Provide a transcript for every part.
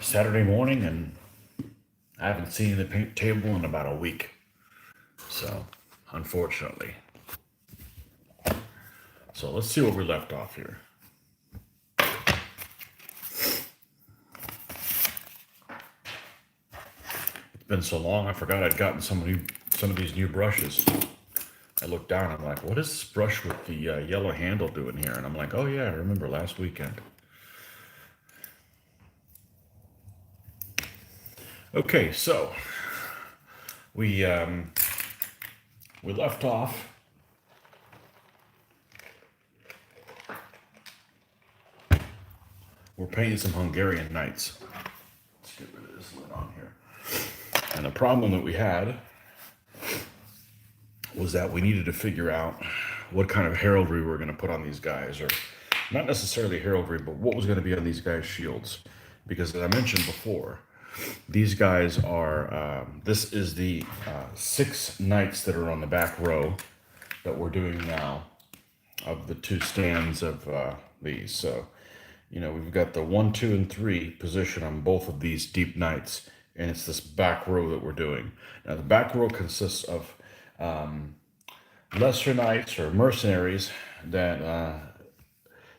Saturday morning, and I haven't seen the paint table in about a week. So, unfortunately. So let's see where we left off here. It's been so long, I forgot I'd gotten some of these new brushes. I looked down, I'm like, what is this brush with the yellow handle doing here? And I'm like, oh yeah, I remember last weekend. Okay, so we left off. We're painting some Hungarian Knights. Let's get rid of this lid on here. And the problem that we had was that we needed to figure out what kind of heraldry we were going to put on these guys, or not necessarily heraldry, but what was going to be on these guys' shields. Because as I mentioned before, these guys are, this is the 6 knights that are on the back row that we're doing now of the 2 stands of these. So, you know, we've got the 1, 2, and 3 position on both of these deep knights, and it's this back row that we're doing. Now, the back row consists of lesser knights or mercenaries that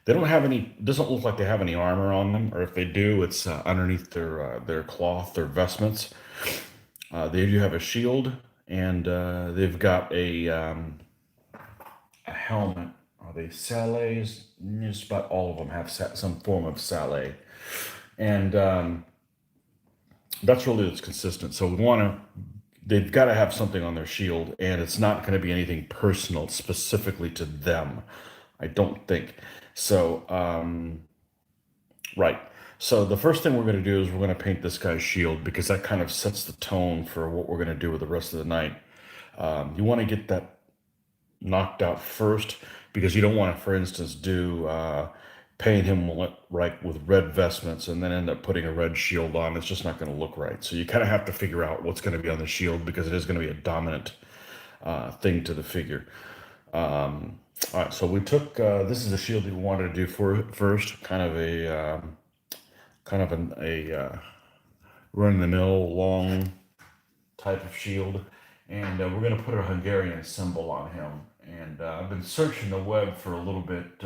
they don't have any, doesn't look like they have any armor on them, or if they do, it's underneath their cloth, their vestments. They do have a shield, and they've got a helmet. Are they salets? Just about all of them have some form of salet, and that's really it's consistent. So we want to. They've got to have something on their shield, and it's not going to be anything personal specifically to them. I don't think so. Right. So the first thing we're going to do is we're going to paint this guy's shield because that kind of sets the tone for what we're going to do with the rest of the night. You want to get that knocked out first because you don't want to, for instance, do paint him right with red vestments and then end up putting a red shield on. It's just not going to look right. So you kind of have to figure out what's going to be on the shield because it is going to be a dominant thing to the figure. All right, so we took this is the shield that we wanted to do first, kind of a run-of-the-mill long type of shield, and we're going to put a Hungarian symbol on him. And I've been searching the web for a little bit,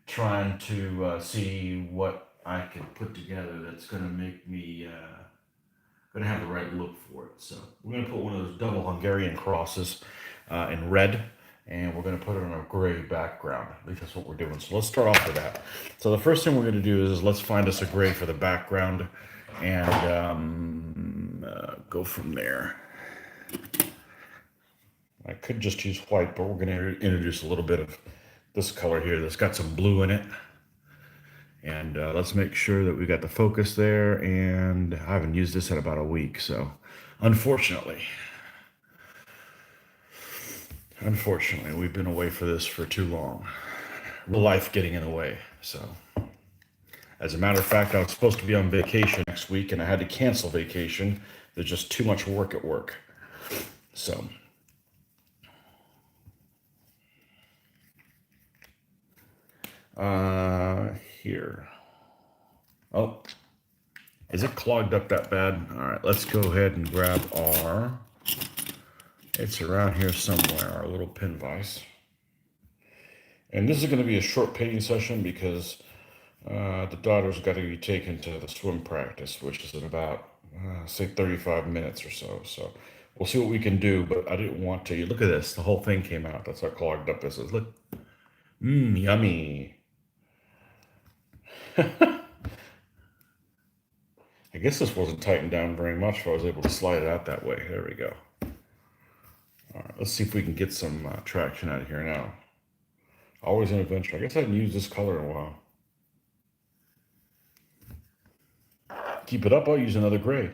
trying to see what I can put together that's going to make me going to have the right look for it. So we're going to put one of those double Hungarian crosses in red, and we're going to put it on a gray background. At least that's what we're doing. So let's start off with that. So the first thing we're going to do is let's find us a gray for the background and go from there. I could just use white, but we're going to introduce a little bit of this color here that's got some blue in it. And let's make sure that we got the focus there. And I haven't used this in about a week, so unfortunately, we've been away for this for too long. Real life getting in the way. So, as a matter of fact, I was supposed to be on vacation next week, and I had to cancel vacation. There's just too much work at work. So, here. Oh, is it clogged up that bad? All right, let's go ahead and grab our. It's around here somewhere, our little pin vise. And this is going to be a short painting session because the daughter's got to be taken to the swim practice, which is in about, say, 35 minutes or so. So we'll see what we can do, but I didn't want to. Look at this. The whole thing came out. That's how clogged up this is. Look. Yummy. I guess this wasn't tightened down very much, so I was able to slide it out that way. There we go. All right, let's see if we can get some traction out of here now. Always an adventure. I guess I haven't used this color in a while. Keep it up, I'll use another gray.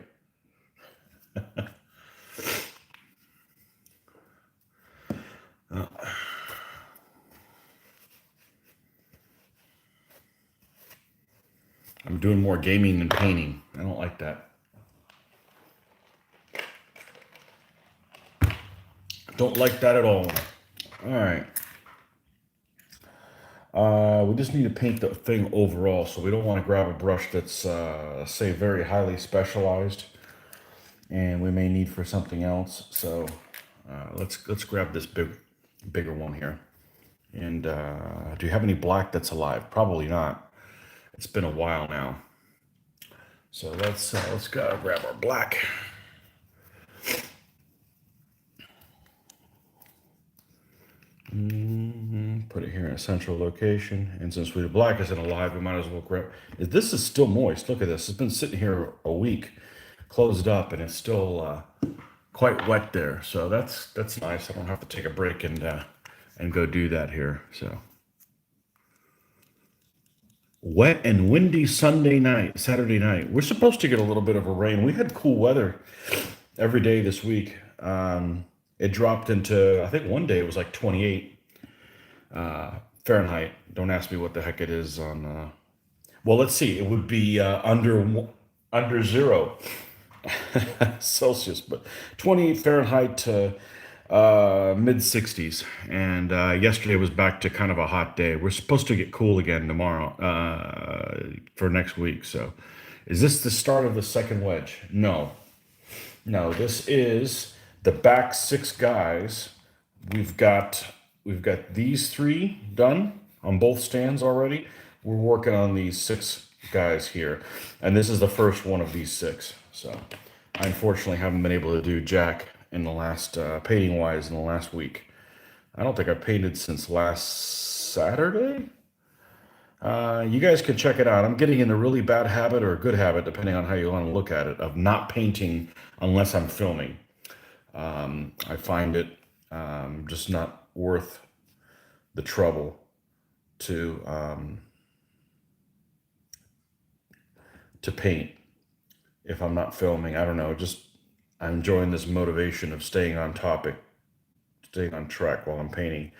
I'm doing more gaming than painting. I don't like that. Don't like that at all. All right. We just need to paint the thing overall, so we don't want to grab a brush that's, say, very highly specialized, and we may need for something else. So let's grab this bigger one here. And do you have any black that's alive? Probably not. It's been a while now. So let's go grab our black. Put it here in a central location. And since the black isn't alive, we might as well grab. This is still moist. Look at this. It's been sitting here a week, closed up, and it's still quite wet there. So that's nice. I don't have to take a break and go do that here. So wet and windy Saturday night. We're supposed to get a little bit of a rain. We had cool weather every day this week. It dropped into, I think one day it was like 28 Fahrenheit. Don't ask me what the heck it is on. Well, let's see. It would be under zero Celsius, but 28 Fahrenheit to mid 60s. And yesterday was back to kind of a hot day. We're supposed to get cool again tomorrow for next week. So, is this the start of the second wedge? No, no. This is the back six guys. We've got these three done on both stands already. We're working on these six guys here, and this is the first one of these six. So I unfortunately haven't been able to do jack in the last painting wise in the last week. I don't think I've painted since last Saturday. You guys could check it out. I'm getting in a really bad habit or a good habit, depending on how you want to look at it, of not painting unless I'm filming. I find it just not worth the trouble to paint if I'm not filming. I don't know. Just I'm enjoying this motivation of staying on topic, staying on track while I'm painting.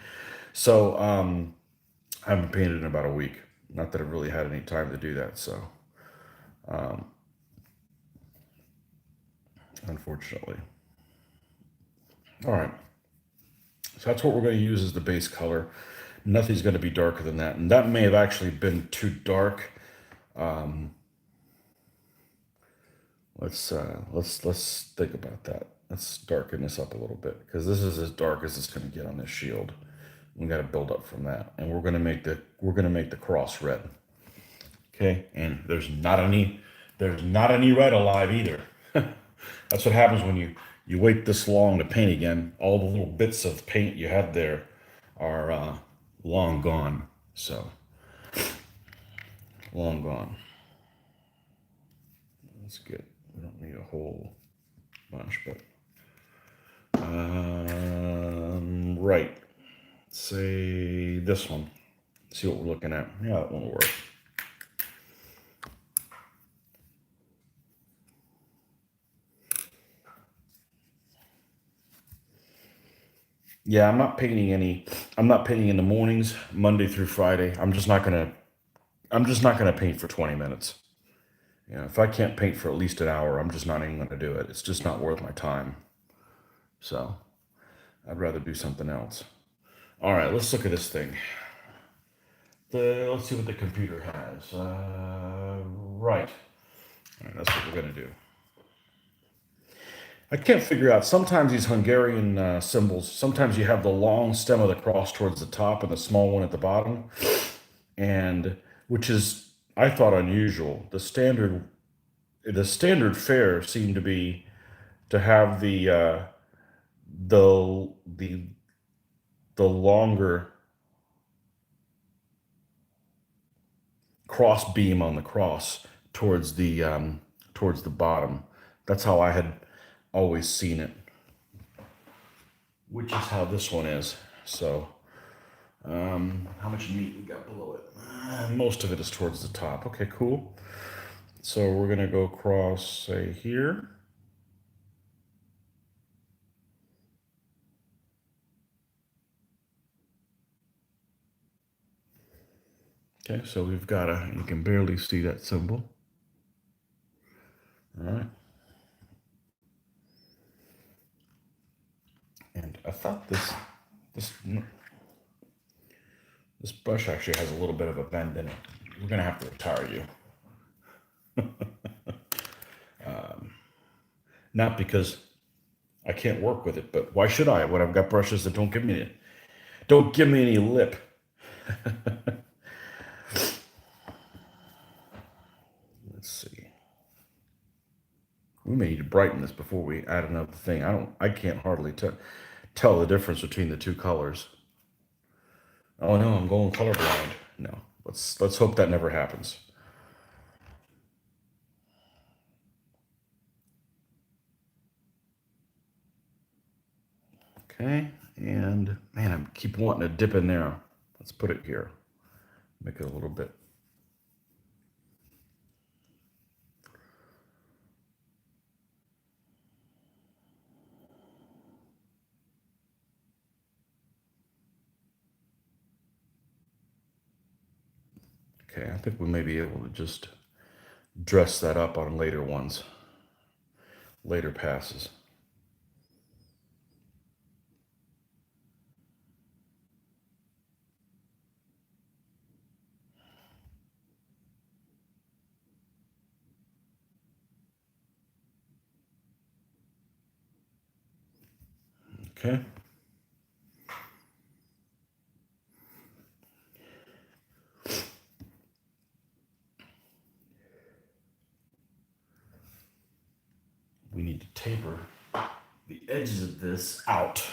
So I haven't painted in about a week. Not that I've really had any time to do that. So unfortunately. All right. So that's what we're going to use as the base color. Nothing's going to be darker than that. And that may have actually been too dark. Let's think about that. Let's darken this up a little bit because this is as dark as it's going to get on this shield. We got to build up from that, and we're going to make the cross red. Okay, and there's not any red alive either. That's what happens when you wait this long to paint again. All the little bits of paint you had there are long gone. So long gone. That's good. We don't need a whole bunch, but right. Say this one. See what we're looking at. Yeah, that one will work. Yeah, I'm not painting in the mornings, Monday through Friday. I'm just not gonna paint for 20 minutes. You know, if I can't paint for at least an hour, I'm just not even gonna do it. It's just not worth my time. So I'd rather do something else. All right, let's look at this thing. Let's see what the computer has. Right. All right, that's what we're gonna do. I can't figure out. Sometimes these Hungarian symbols. Sometimes you have the long stem of the cross towards the top and the small one at the bottom, and which is I thought unusual. The standard fare seemed to be to have the the longer cross beam on the cross towards the bottom. That's how I had always seen it, which is how this one is. So, how much meat we got below it? Most of it is towards the top. Okay, cool. So we're gonna go across, say here. Okay, so we've got you can barely see that symbol. All right. And I thought this This brush actually has a little bit of a bend in it. We're gonna have to retire you. Not because I can't work with it, but why should I when I've got brushes that don't give me any lip? Let's see. We may need to brighten this before we add another thing. I can't hardly tell the difference between the two colors. Oh no, I'm going colorblind. No, let's hope that never happens. Okay, and man, I keep wanting to dip in there. Let's put it here. Make it a little bit. Okay, I think we may be able to just dress that up on later ones, later passes. Okay. We need to taper the edges of this out.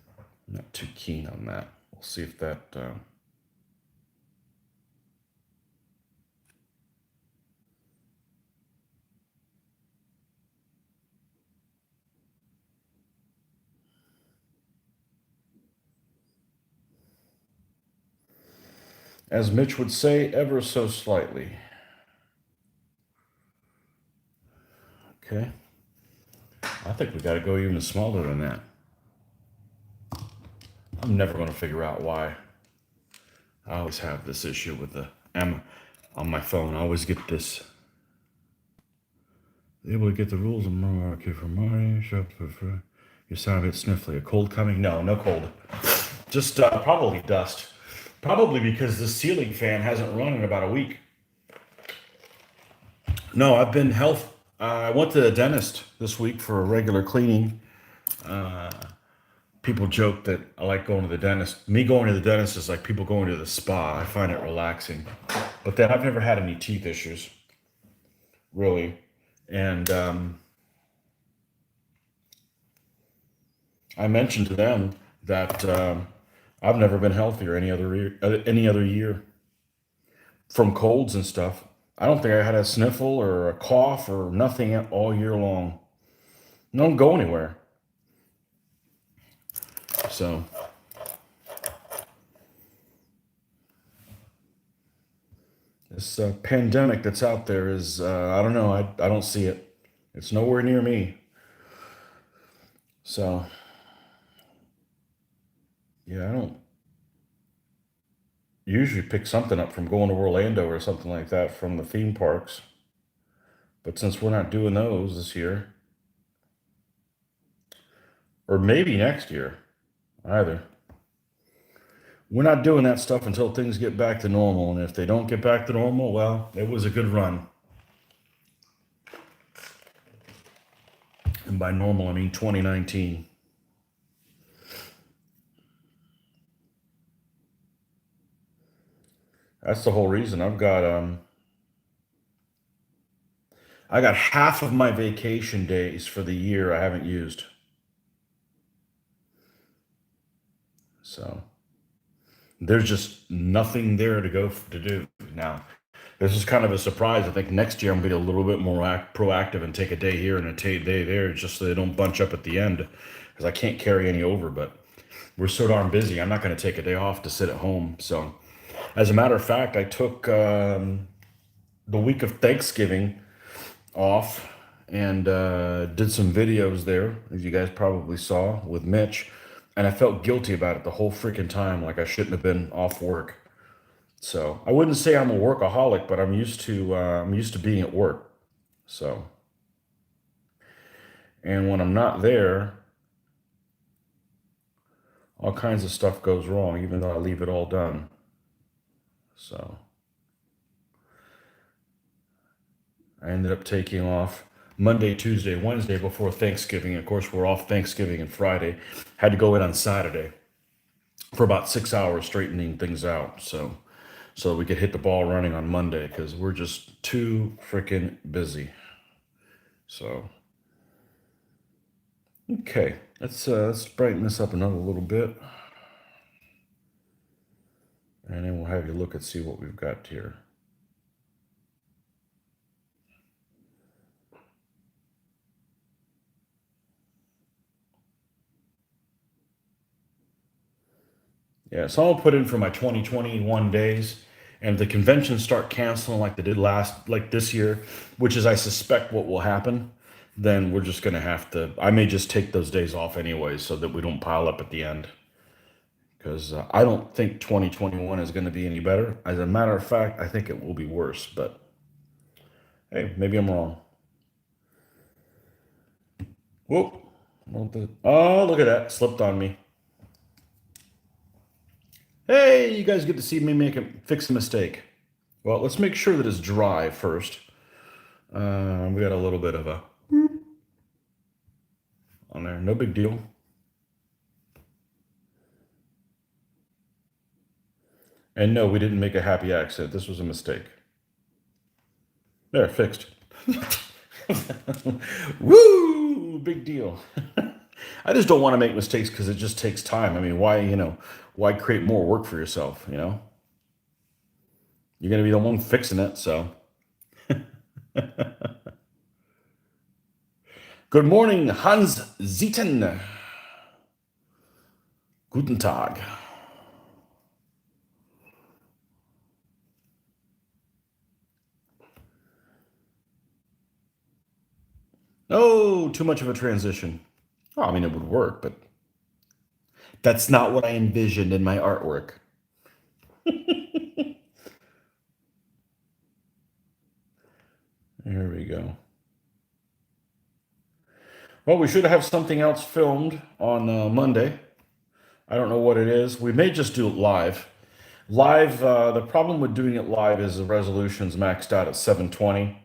I'm not too keen on that. We'll see if that. As Mitch would say, ever so slightly. Okay. I think we got to go even smaller than that. I'm never going to figure out why. I always have this issue with the M on my phone. I always get this. Able to get the rules of okay for Mari. Shop for. You sound a bit sniffly. A cold coming? No, no cold. Just probably dust. Probably because the ceiling fan hasn't run in about a week. No, I've been health. I went to the dentist this week for a regular cleaning. People joke that I like going to the dentist. Me going to the dentist is like people going to the spa. I find it relaxing. But then I've never had any teeth issues, really. And I mentioned to them that I've never been healthier any other year from colds and stuff. I don't think I had a sniffle or a cough or nothing all year long. Don't go anywhere. So this pandemic that's out there is I don't know. I don't see it. It's nowhere near me. So yeah, I don't usually pick something up from going to Orlando or something like that from the theme parks. But since we're not doing those this year, or maybe next year either, we're not doing that stuff until things get back to normal. And if they don't get back to normal, well, it was a good run. And by normal, I mean 2019. That's the whole reason I got half of my vacation days for the year I haven't used. So there's just nothing there to go to do now. This is kind of a surprise. I think next year I'm going to be a little bit more proactive and take a day here and a day there, just so they don't bunch up at the end, because I can't carry any over. But we're so darn busy. I'm not going to take a day off to sit at home. So, as a matter of fact, I took the week of Thanksgiving off and did some videos there, as you guys probably saw with Mitch. And I felt guilty about it the whole freaking time, like I shouldn't have been off work. So I wouldn't say I'm a workaholic, but I'm used to being at work. So, and when I'm not there, all kinds of stuff goes wrong, even though I leave it all done. So I ended up taking off Monday, Tuesday, Wednesday before Thanksgiving. Of course, we're off Thanksgiving and Friday. Had to go in on Saturday for about 6 hours straightening things out. So we could hit the ball running on Monday because we're just too freaking busy. So okay, let's brighten this up another little bit, and then we'll have you look and see what we've got here. Yeah, so I'll put in for my 2021 days, and if the conventions start canceling like they did like this year, which is I suspect what will happen, then we're just gonna have to. I may just take those days off anyway, so that we don't pile up at the end. Because I don't think 2021 is going to be any better. As a matter of fact, I think it will be worse. But hey, maybe I'm wrong. Whoop! Oh, look at that! Slipped on me. Hey, you guys get to see me fix a mistake. Well, let's make sure that it's dry first. We got a little bit of a on there. No big deal. And no, we didn't make a happy accident. This was a mistake. There, fixed. Woo! Big deal. I just don't want to make mistakes because it just takes time. I mean, why create more work for yourself? You're going to be the one fixing it. So, good morning, Hans Zieten. Guten Tag. Oh, too much of a transition. Oh, I mean, it would work, but that's not what I envisioned in my artwork. There we go. Well, we should have something else filmed on Monday. I don't know what it is. We may just do it live. Live, the problem with doing it live is the resolution's maxed out at 720,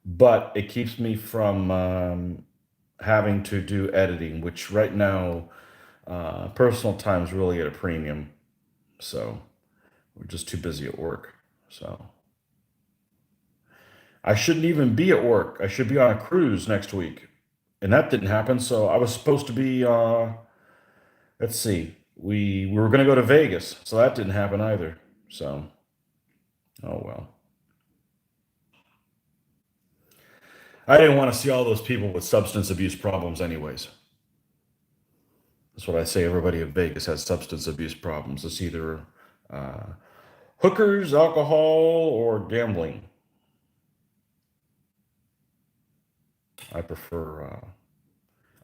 but it keeps me from having to do editing, which right now, personal time is really at a premium. So we're just too busy at work. So I shouldn't even be at work. I should be on a cruise next week. And that didn't happen. So I was supposed to be, let's see, we were going to go to Vegas. So that didn't happen either. So, oh well. I didn't want to see all those people with substance abuse problems, anyways. That's what I say. Everybody in Vegas has substance abuse problems. It's either uh, hookers, alcohol, or gambling. I prefer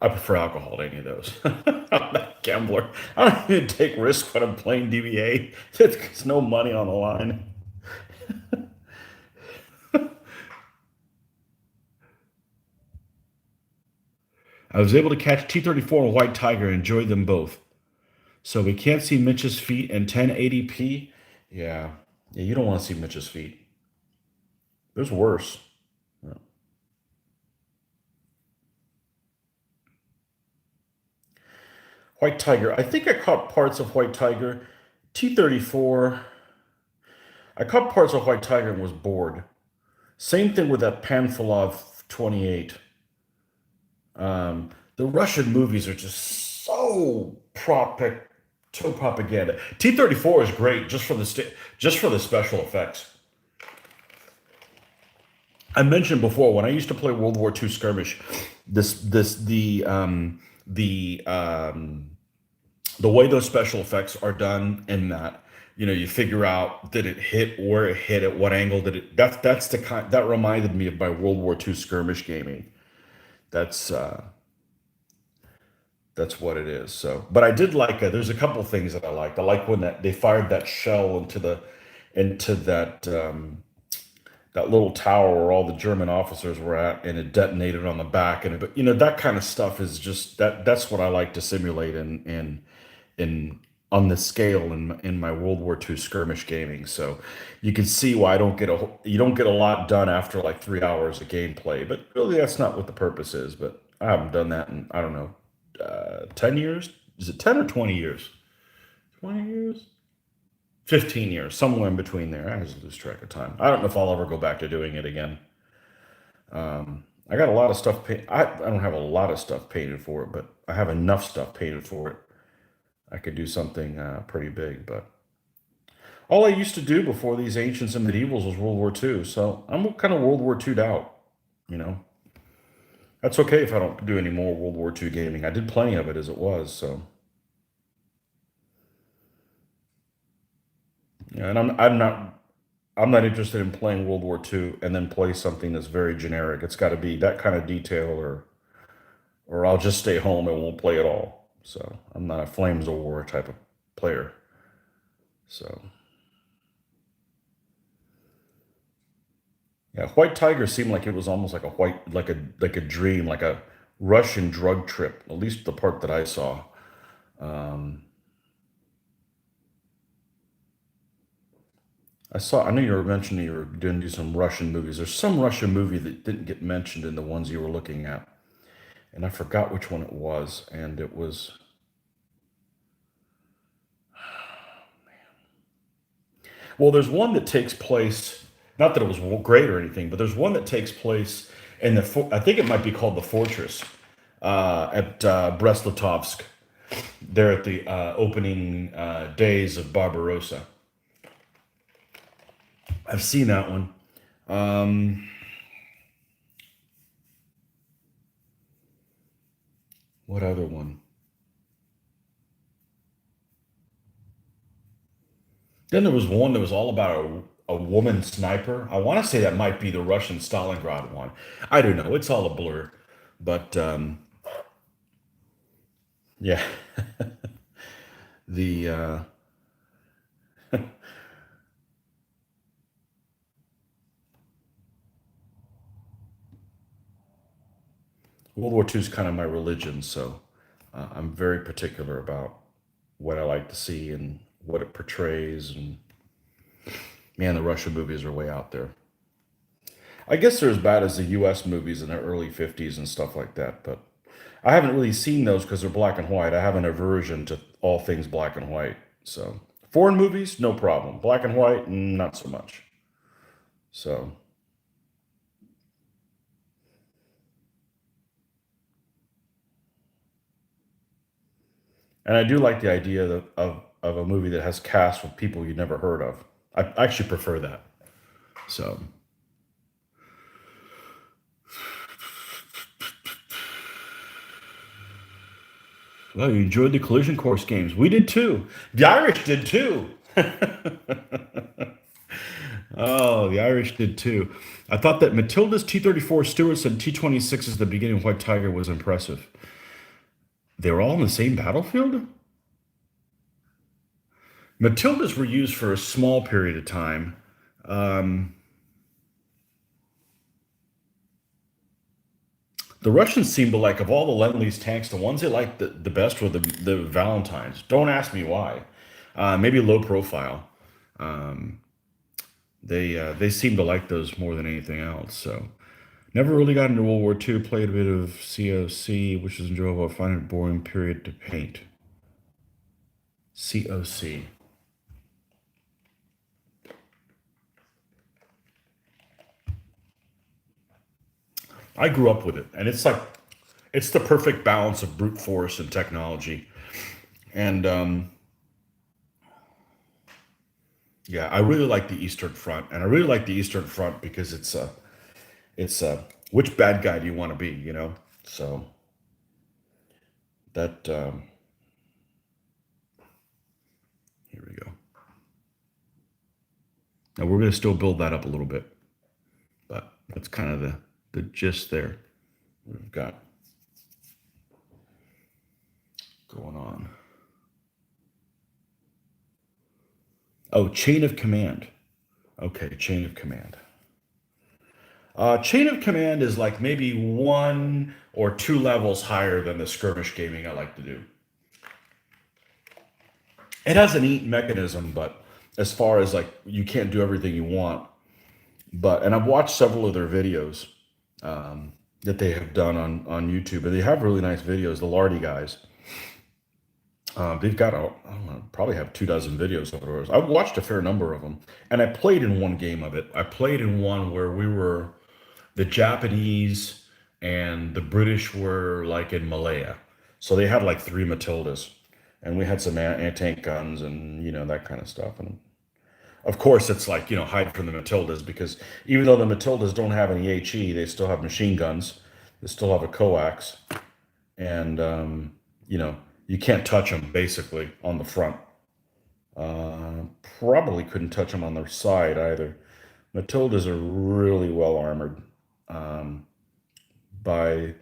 alcohol to any of those. I'm not a gambler. I don't even take risks when I'm playing DBA. There's no money on the line. I was able to catch T-34 and White Tiger and enjoy them both. So we can't see Mitch's feet in 1080p. Yeah. Yeah, you don't want to see Mitch's feet. There's worse. Yeah. White Tiger. I think I caught parts of White Tiger. T-34. I caught parts of White Tiger and was bored. Same thing with that Panfilov 28. The Russian movies are just so propaganda. T-34 is great just for the special effects. I mentioned before when I used to play World War II skirmish, this the way those special effects are done in that you figure out did it hit where it hit at what angle did it that's the kind that reminded me of my World War II skirmish gaming. That's that's what it is. So, but I did like there's a couple things that I liked. I like when that they fired that shell into that that little tower where all the German officers were at, and it detonated on the back. And but that kind of stuff is just that's what I like to simulate in on this scale in my World War II skirmish gaming. So you can see why I don't get you don't get a lot done after like 3 hours of gameplay. But really, that's not what the purpose is. But I haven't done that in, I don't know, 10 years. Is it 10 or 20 years? 20 years. 15 years, somewhere in between there. I just lose track of time. I don't know if I'll ever go back to doing it again. I got a lot of stuff. I don't have a lot of stuff painted for it, but I have enough stuff painted for it. I could do something pretty big. But all I used to do before these ancients and medievals was World War II. So I'm kind of World War II'd out. You know, that's okay if I don't do any more World War II gaming. I did plenty of it as it was. So yeah, and I'm not interested in playing World War II and then play something that's very generic. It's got to be that kind of detail, or I'll just stay home and won't play at all. So I'm not a Flames of War type of player. So yeah, White Tiger seemed like it was almost like a like a dream, like a Russian drug trip. At least the part that I saw. Um, I know you were mentioning you were doing do some Russian movies. There's some Russian movie that didn't get mentioned in the ones you were looking at, and I forgot which one it was. And it was, well, there's one that takes place. Not that it was great or anything, but there's one that takes place in I think it might be called the Fortress at Brest-Litovsk. There at the opening days of Barbarossa. I've seen that one. Um, what other one? Then there was one that was all about a woman sniper. I want to say that might be the Russian Stalingrad one. I don't know. It's all a blur. But yeah, the World War II is kind of my religion, so I'm very particular about what I like to see and what it portrays. And man, the Russian movies are way out there. I guess they're as bad as the U.S. movies in the early '50s and stuff like that, but I haven't really seen those because they're black and white. I have an aversion to all things black and white. So foreign movies, no problem. Black and white, not so much. So, and I do like the idea of a movie that has cast with people you never heard of. I actually prefer that. So, well, you enjoyed the collision course games. We did too. The Irish did too. Oh, the Irish did too. I thought that Matilda's T-34 Stewart's and T-26's at the beginning of White Tiger was impressive. They were all on the same battlefield? Matildas were used for a small period of time. Um, the Russians seemed to like, of all the Lend-Lease tanks, the ones they liked the best were the Valentines. Don't ask me why. Maybe low profile. Um, they seem to like those more than anything else. So never really got into World War II. Played a bit of COC, which is enjoyable. I find it a boring period to paint. COC. I grew up with it, and it's like it's the perfect balance of brute force and technology. And yeah, I really like the Eastern Front, and I really like the Eastern Front because it's which bad guy do you want to be, you know? So that here we go. Now we're going to still build that up a little bit, but that's kind of the gist there. We've got going on. Oh, chain of command. Okay, chain of command. Chain of Command is like maybe one or two levels higher than the skirmish gaming I like to do. It has a neat mechanism, but as far as like you can't do everything you want. But and I've watched several of their videos that they have done on YouTube, and they have really nice videos. The Lardy guys, they've got I don't know, probably have 2 dozen videos of those. I've watched a fair number of them, and I played in one game of it. I played in one where we were the Japanese and the British were like in Malaya, so they had like 3 Matildas, and we had some anti-tank guns and that kind of stuff. And of course, it's like hide from the Matildas because even though the Matildas don't have any HE, they still have machine guns. They still have a coax, and you can't touch them basically on the front. Probably couldn't touch them on the side either. Matildas are really well armored by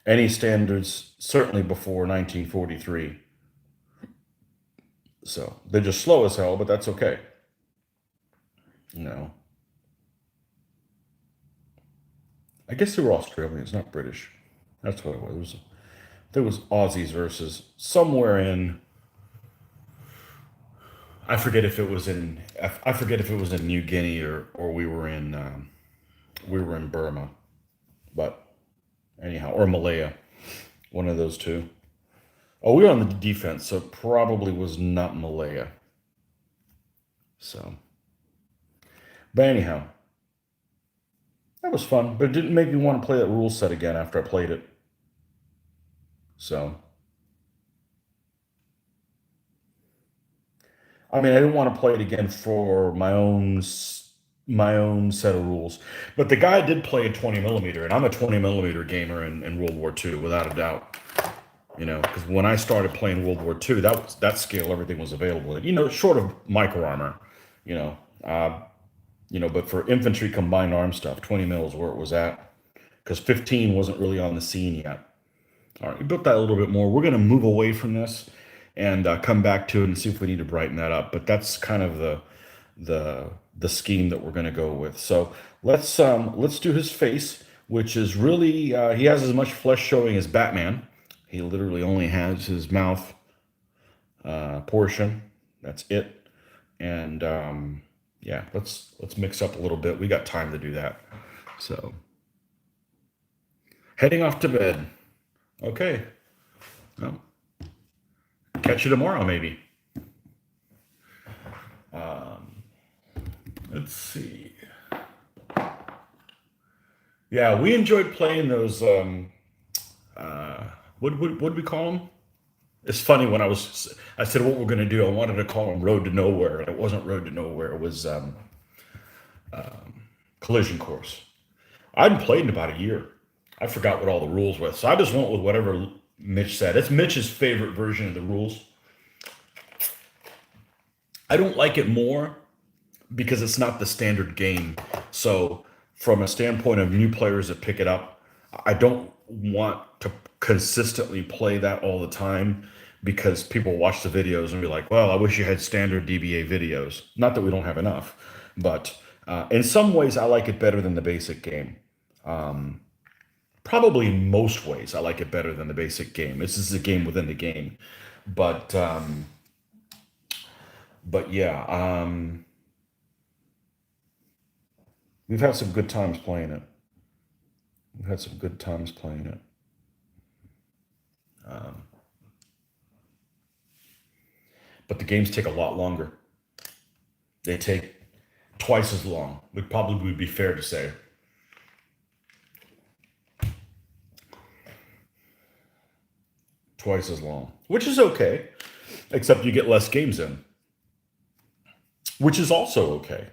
any standards, certainly before 1943. So they're just slow as hell, but that's okay. You know, I guess they were Australians, not British. That's what it was. There was Aussies versus somewhere in. I forget if it was in. I forget if it was in New Guinea or we were in Burma, but anyhow, or Malaya, one of those two. Oh, we were on the defense, so it probably was not Malaya. So, but anyhow, that was fun. But it didn't make me want to play that rule set again after I played it. So, I mean, I didn't want to play it again for my own set of rules. But the guy did play a 20 millimeter, and I'm a 20 millimeter gamer in World War II, without a doubt. Because when I started playing World War II, that scale, everything was available. Short of micro armor, you know, uh, but for infantry combined arm stuff, 20 mils where it was at, because 15 wasn't really on the scene yet. All right, we built that a little bit more. We're going to move away from this and come back to it and see if we need to brighten that up. But that's kind of the scheme that we're going to go with. So let's do his face, which is really he has as much flesh showing as Batman. He literally only has his mouth portion. That's it. And yeah, let's mix up a little bit. We got time to do that. So heading off to bed. Okay. Well, catch you tomorrow, maybe. Um, let's see. Yeah, we enjoyed playing those. What do we call them? It's funny when I said what we're going to do. I wanted to call them Road to Nowhere, and it wasn't Road to Nowhere. It was Collision Course. I hadn't played in about a year. I forgot what all the rules were, so I just went with whatever Mitch said. It's Mitch's favorite version of the rules. I don't like it more because it's not the standard game. So, from a standpoint of new players that pick it up, I don't want to consistently play that all the time because people watch the videos and be like, well, I wish you had standard DBA videos. Not that we don't have enough, but in some ways, I like it better than the basic game. Probably in most ways, I like it better than the basic game. This is a game within the game. But, um, but yeah, we've had some good times playing it. We've had some good times playing it. Um, but the games take a lot longer. They take twice as long. Would probably be fair to say. Twice as long, which is okay, except you get less games in, which is also okay.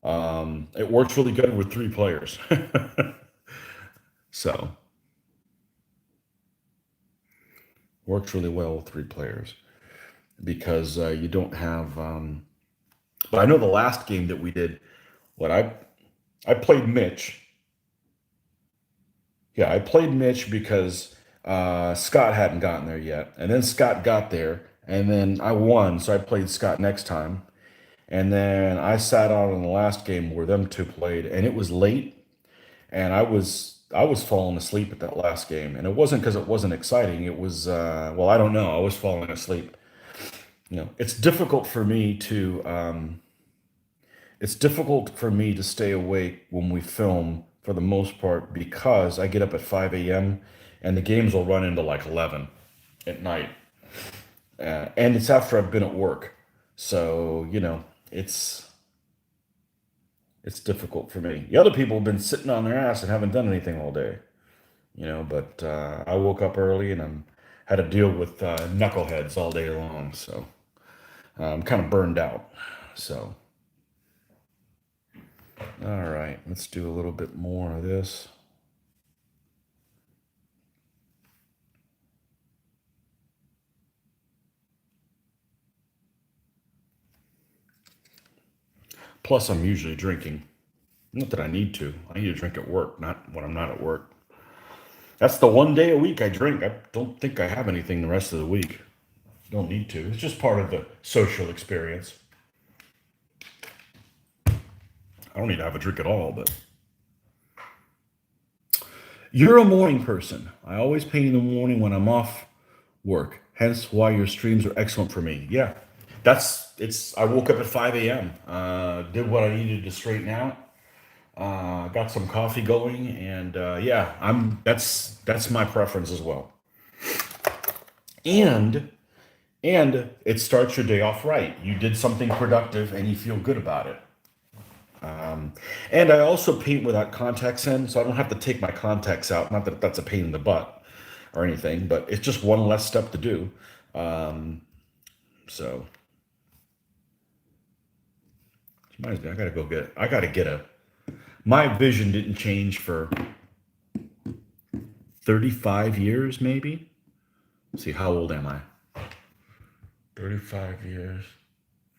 It works really good with 3 players. So, works really well with 3 players because you don't have. But I know the last game that we did, what I played Mitch. Yeah, I played Mitch because Scott hadn't gotten there yet, and then Scott got there, and then I won, so I played Scott next time, and then I sat out on the last game where them two played, and it was late, and I was falling asleep at that last game, and it wasn't because it wasn't exciting. It was well, I don't know. I was falling asleep. It's difficult for me to stay awake when we film for the most part because I get up at 5 a.m. and the games will run into like 11 at night, and it's after I've been at work. So it's difficult for me. The other people have been sitting on their ass and haven't done anything all day. But I woke up early and had to deal with knuckleheads all day long, so I'm kind of burned out. So, all right, let's do a little bit more of this. Plus, I'm usually drinking. Not that I need to. I need to drink at work, not when I'm not at work. That's the one day a week I drink. I don't think I have anything the rest of the week. Don't need to. It's just part of the social experience. I don't need to have a drink at all, but you're a morning person. I always paint in the morning when I'm off work. Hence why your streams are excellent for me. Yeah. I woke up at 5 a.m. Did what I needed to straighten out. Got some coffee going, and yeah, that's my preference as well. And it starts your day off right. You did something productive, and you feel good about it. And I also paint without contacts in, so I don't have to take my contacts out. Not that that's a pain in the butt or anything, but it's just one less step to do. Um, so reminds me, I gotta get a. My vision didn't change for 35 years, maybe. Let's see, how old am I? 35 years.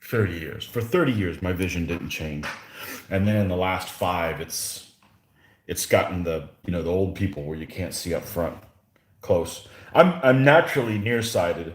30 years. For 30 years, my vision didn't change. And then in the last five, it's gotten the old people where you can't see up front close. I'm naturally nearsighted,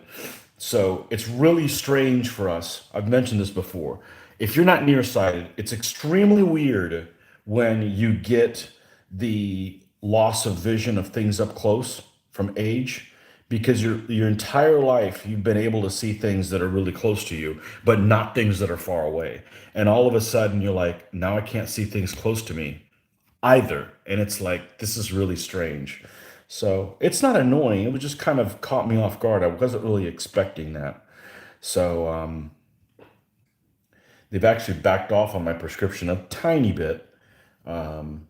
so it's really strange for us. I've mentioned this before. If you're not nearsighted, it's extremely weird when you get the loss of vision of things up close from age, because your entire life you've been able to see things that are really close to you, but not things that are far away. And all of a sudden you're like, now I can't see things close to me either. And it's like, this is really strange. So it's not annoying. It was just kind of caught me off guard. I wasn't really expecting that. So they've actually backed off on my prescription a tiny bit. Um,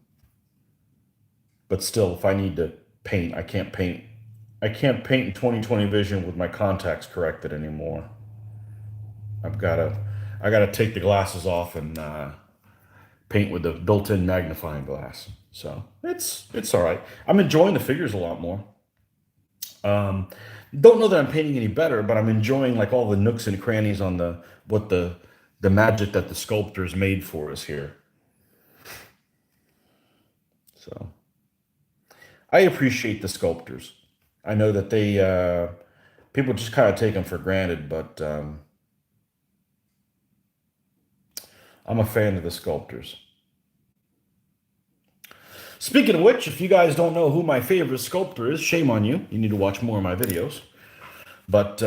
but still, if I need to paint, I can't paint. I can't paint in 2020 vision with my contacts corrected anymore. I've gotta, I gotta take the glasses off and paint with the built-in magnifying glass. So it's all right. I'm enjoying the figures a lot more. Um, don't know that I'm painting any better, but I'm enjoying like all the nooks and crannies on the magic that the sculptors made for us here. So I appreciate the sculptors. I know that they people just kind of take them for granted, but I'm a fan of the sculptors. Speaking of which, if you guys don't know who my favorite sculptor is, shame on you. You need to watch more of my videos. But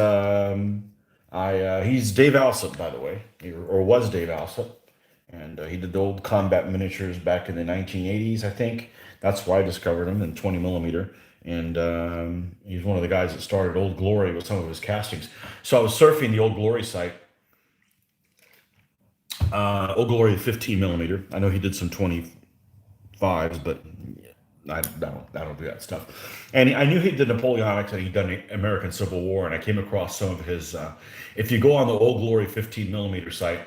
I he's Dave Alsop, by the way, or was Dave Alsop, and he did the old combat miniatures back in the 1980s, I think. That's why I discovered him in 20 millimeter. And he's one of the guys that started Old Glory with some of his castings. So I was surfing the Old Glory site, Old Glory 15 millimeter. I know he did some 25s, but I don't do that stuff. And I knew he did Napoleonics and he'd done the American Civil War, and I came across some of his. If you go on the Old Glory 15 millimeter site,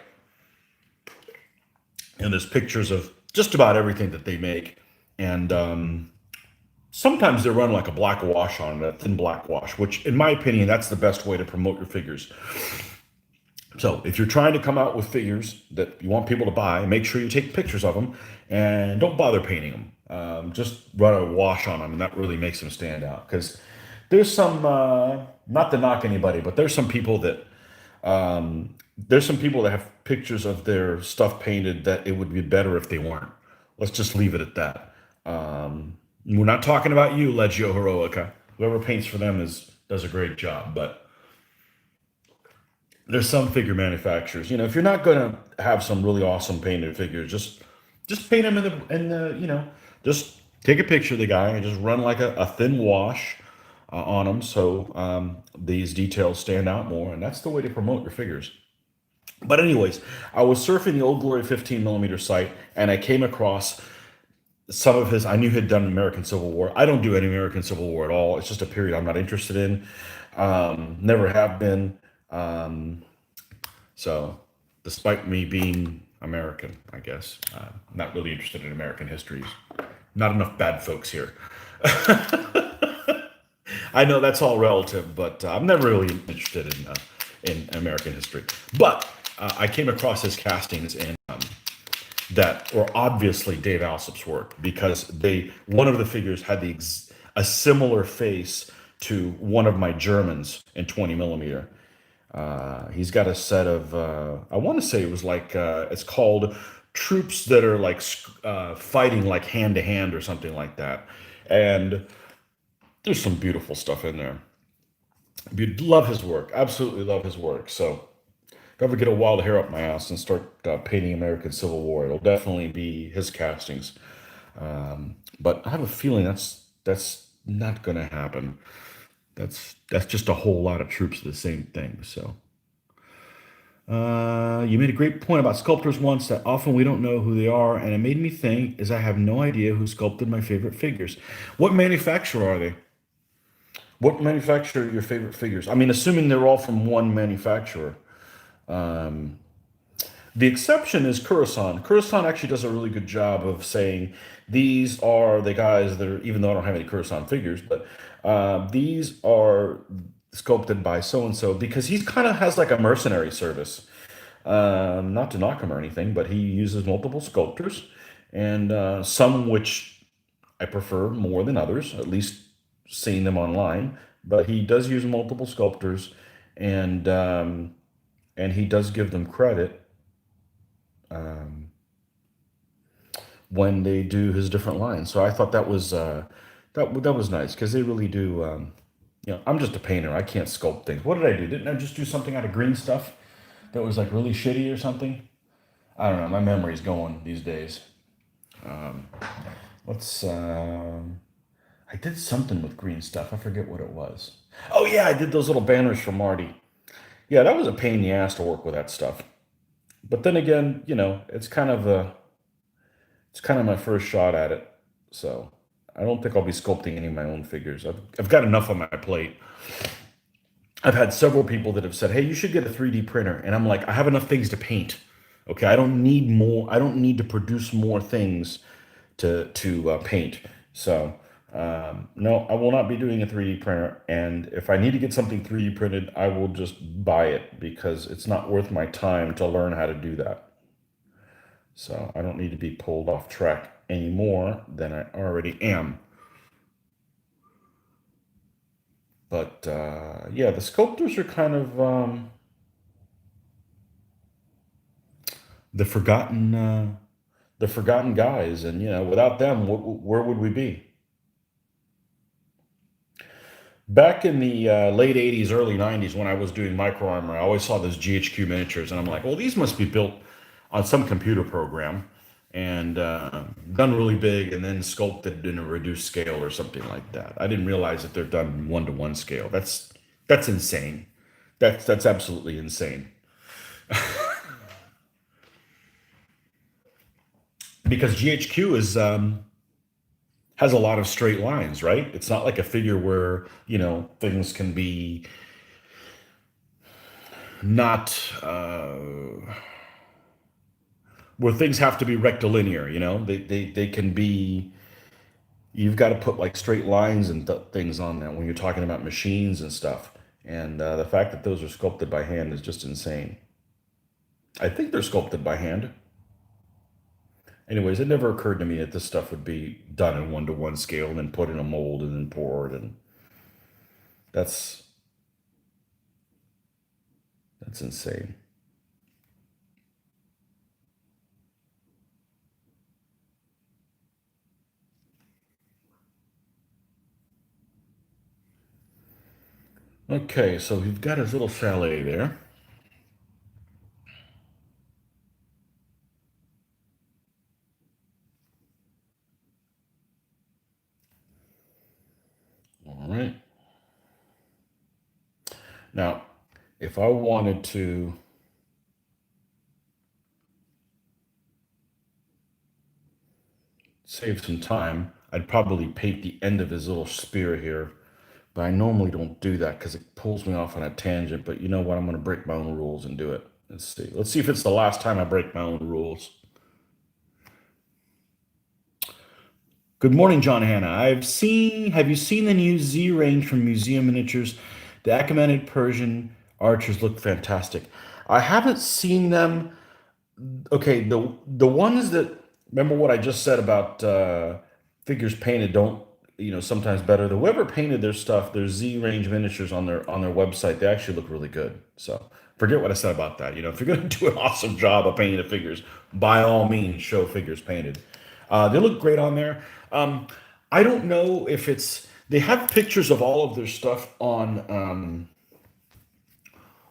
and there's pictures of just about everything that they make, and sometimes they run like a black wash on it, a thin black wash, which, in my opinion, that's the best way to promote your figures. So if you're trying to come out with figures that you want people to buy, make sure you take pictures of them and don't bother painting them. Just run a wash on them, and that really makes them stand out. Because there's some, not to knock anybody, but there's some people that have pictures of their stuff painted that it would be better if they weren't. Let's just leave it at that. We're not talking about you, Legio Heroica. Whoever paints for them does a great job, but there's some figure manufacturers. If you're not gonna have some really awesome painted figures, just paint them in the just take a picture of the guy and just run like a thin wash on them so these details stand out more, and that's the way to promote your figures. But anyways, I was surfing the Old Glory 15 millimeter site, and I came across some of his. I knew he'd done American Civil War. I don't do any American Civil War at all. It's just a period I'm not interested in. Never have been. Um, so, despite me being American, I guess, not really interested in American histories. Not enough bad folks here. I know that's all relative, but I'm never really interested in American history. But I came across his castings in that were obviously Dave Alsop's work because one of the figures had a similar face to one of my Germans in 20 millimeter. He's got a set of I want to say it was like it's called troops that are like fighting like hand to hand or something like that, and there's some beautiful stuff in there. You'd love his work, absolutely love his work. So if I ever get a wild hair up my ass and start painting American Civil War, it'll definitely be his castings. But I have a feeling that's not going to happen. That's just a whole lot of troops of the same thing. So you made a great point about sculptors once that often we don't know who they are, and it made me think is I have no idea who sculpted my favorite figures. What manufacturer are they? What manufacturer are your favorite figures? I mean, assuming they're all from one manufacturer. The exception is Kurosan. Kurosan actually does a really good job of saying these are the guys that are, even though I don't have any Kurosan figures, but these are sculpted by so and so because he kind of has like a mercenary service. Not to knock him or anything, but he uses multiple sculptors, and some which I prefer more than others, at least seeing them online. But he does use multiple sculptors, and and he does give them credit when they do his different lines. So I thought that was nice because they really do. I'm just a painter. I can't sculpt things. What did I do? Didn't I just do something out of green stuff that was like really shitty or something? I don't know. My memory's going these days. Let's. I did something with green stuff. I forget what it was. Oh yeah, I did those little banners for Marty. Yeah, that was a pain in the ass to work with that stuff. But then again, it's kind of my first shot at it. So I don't think I'll be sculpting any of my own figures. I've got enough on my plate. I've had several people that have said, "Hey, you should get a 3D printer," and I'm like, I have enough things to paint. Okay, I don't need more. I don't need to produce more things to paint. So no, I will not be doing a 3D printer. And if I need to get something 3D printed, I will just buy it because it's not worth my time to learn how to do that. So I don't need to be pulled off track any more than I already am. But yeah, the sculptors are kind of the forgotten the forgotten guys, and without them, where would we be? Back in the late '80s, early '90s, when I was doing micro armor, I always saw those GHQ miniatures, and I'm like, well, these must be built on some computer program and done really big, and then sculpted in a reduced scale or something like that. I didn't realize that they're done 1-to-1 scale. That's insane. That's absolutely insane. Because GHQ is has a lot of straight lines, right? It's not like a figure where things can be not where things have to be rectilinear. They can be. You've got to put like straight lines and things on that when you're talking about machines and stuff. And the fact that those are sculpted by hand is just insane. I think they're sculpted by hand. Anyways, it never occurred to me that this stuff would be done in 1-to-1 scale and then put in a mold and then poured, and that's that's insane. Okay, so we've got his little chalet there. All right. Now, if I wanted to save some time, I'd probably paint the end of his little spear here. But I normally don't do that because it pulls me off on a tangent. But you know what? I'm going to break my own rules and do it. Let's see. Let's see if it's the last time I break my own rules. Good morning, John Hanna. Have you seen the new Z range from Museum Miniatures? The Achaemenid Persian archers look fantastic. I haven't seen them. Okay, the ones that remember what I just said about figures painted don't sometimes better. The whoever painted their stuff, their Z range miniatures on their website, they actually look really good. So forget what I said about that. If you're gonna do an awesome job of painting the figures, by all means show figures painted. They look great on there. I don't know if it's they have pictures of all of their stuff on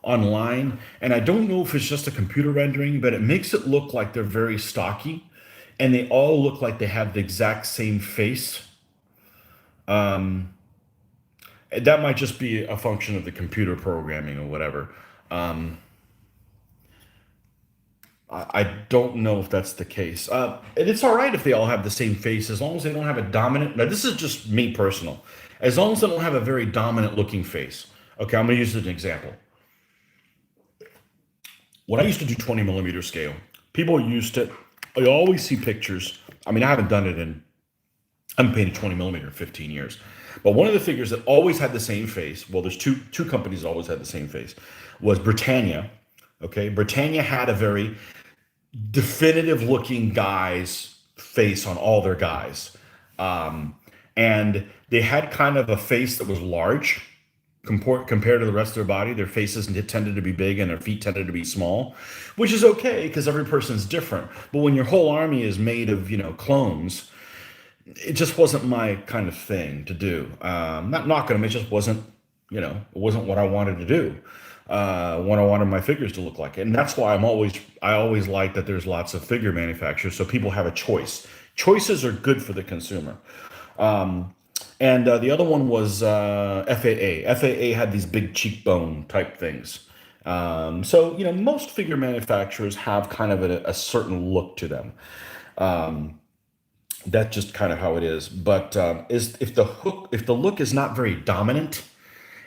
online, and I don't know if it's just a computer rendering, but it makes it look like they're very stocky, and they all look like they have the exact same face. That might just be a function of the computer programming or whatever. Um, I don't know if that's the case. And it's all right if they all have the same face, as long as they don't have a dominant. Now, this is just me personal. As long as they don't have a very dominant looking face. Okay, I'm going to use an example. When I used to do 20 millimeter scale, people used to, I always see pictures. I mean, I haven't done it in, I haven't painted 20 millimeter in 15 years. But one of the figures that always had the same face, well, there's two companies that always had the same face, was Britannia. Okay, Britannia had a very definitive looking guy's face on all their guys. Um, and they had kind of a face that was large compared to the rest of their body. Their faces tended to be big and their feet tended to be small, which is okay because every person's different. But when your whole army is made of, clones, it just wasn't my kind of thing to do. Not knocking them, it just wasn't, it wasn't what I wanted to do. What I wanted my figures to look like, and that's why I always like that there's lots of figure manufacturers, so people have a choice. Choices are good for the consumer. Um, and the other one was FAA. FAA had these big cheekbone type things. So most figure manufacturers have kind of a certain look to them. That's just kind of how it is. But is if the look is not very dominant,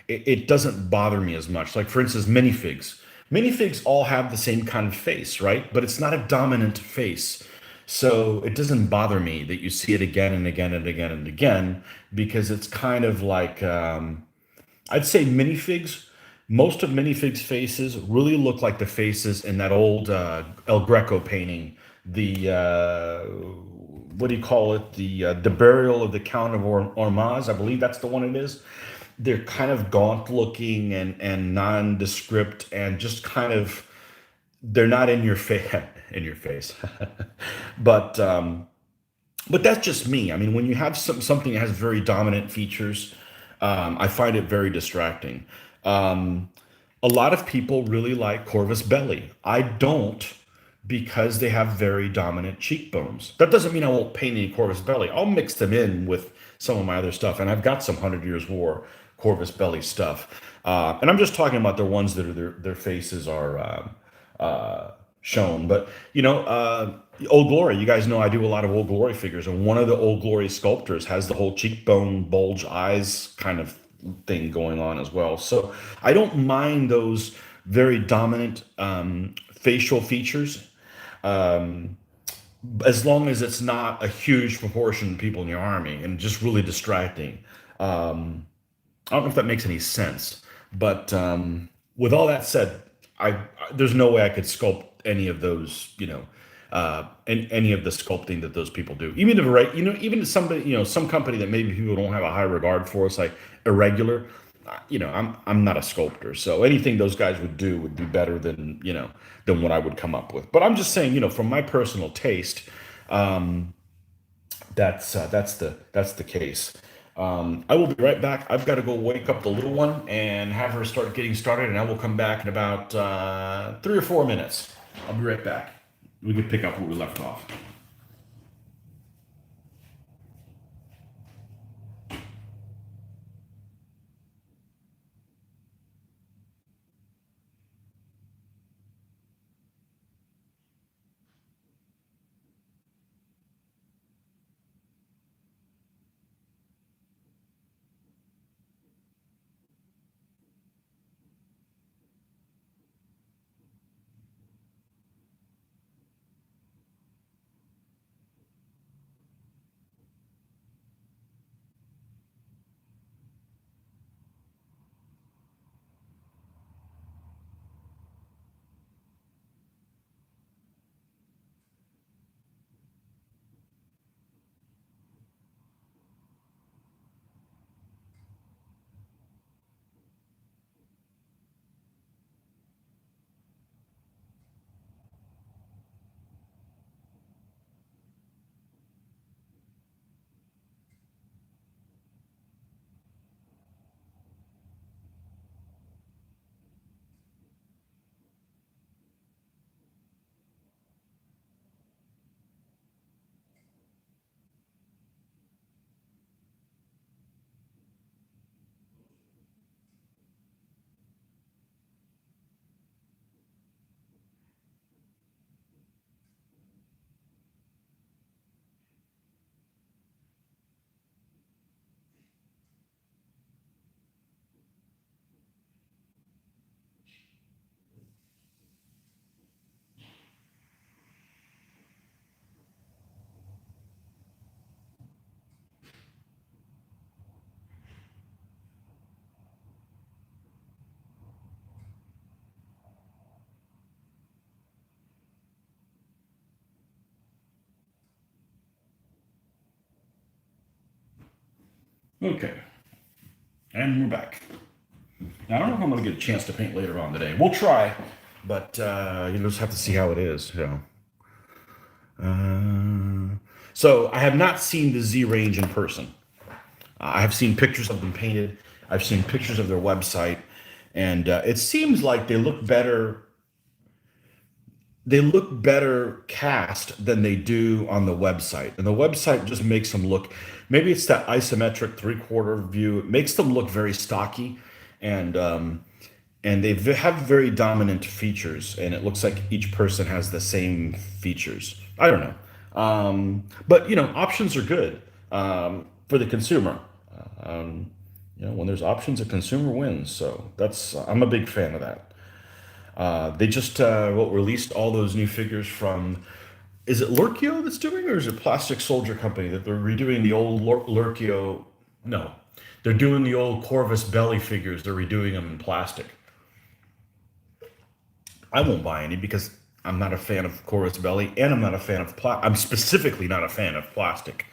it doesn't bother me as much. Like for instance, minifigs. Minifigs all have the same kind of face, right? But it's not a dominant face. So it doesn't bother me that you see it again and again and again and again because it's kind of like I'd say minifigs. Most of minifigs' faces really look like the faces in that old El Greco painting. The what do you call it? The burial of the Count of Ormaz. I believe that's the one it is. They're kind of gaunt looking and nondescript and just kind of they're not in your face in your face. but but that's just me. I mean, when you have something that has very dominant features, I find it very distracting. Um, a lot of people really like Corvus Belli. I don't because they have very dominant cheekbones. That doesn't mean I won't paint any Corvus Belli. I'll mix them in with some of my other stuff, and I've got some Hundred Years War Corvus Belli stuff. And I'm just talking about the ones that are their faces are shown. But Old Glory. You guys know I do a lot of Old Glory figures, and one of the Old Glory sculptors has the whole cheekbone bulge eyes kind of thing going on as well. So I don't mind those very dominant facial features, um, as long as it's not a huge proportion of people in your army and just really distracting. I don't know if that makes any sense, but with all that said, there's no way I could sculpt any of those, any of the sculpting that those people do. Even if right, even somebody, some company that maybe people don't have a high regard for, it's like Irregular. I'm not a sculptor, so anything those guys would do would be better than than what I would come up with. But I'm just saying, from my personal taste, that's the case. I will be right back. I've got to go wake up the little one and have her start getting started, and I will come back in about 3 or 4 minutes. I'll be right back. We can pick up where we left off. Okay, and we're back. Now, I don't know if I'm going to get a chance to paint later on today. We'll try, but you just have to see how it is. So I have not seen the Z range in person. I have seen pictures of them painted. I've seen pictures of their website, and it seems like they look better. They look better cast than they do on the website, and the website just makes them look. Maybe it's that isometric three-quarter view. It makes them look very stocky, and they have very dominant features, and it looks like each person has the same features. I don't know, but options are good for the consumer. Um, when there's options, a consumer wins. So that's I'm a big fan of that. They just released all those new figures from. Is it Lurkio that's doing, or is it Plastic Soldier Company that they're redoing the old Lurkio? No, they're doing the old Corvus Belly figures. They're redoing them in plastic. I won't buy any because I'm not a fan of Corvus Belly, and I'm not a fan of I'm specifically not a fan of plastic.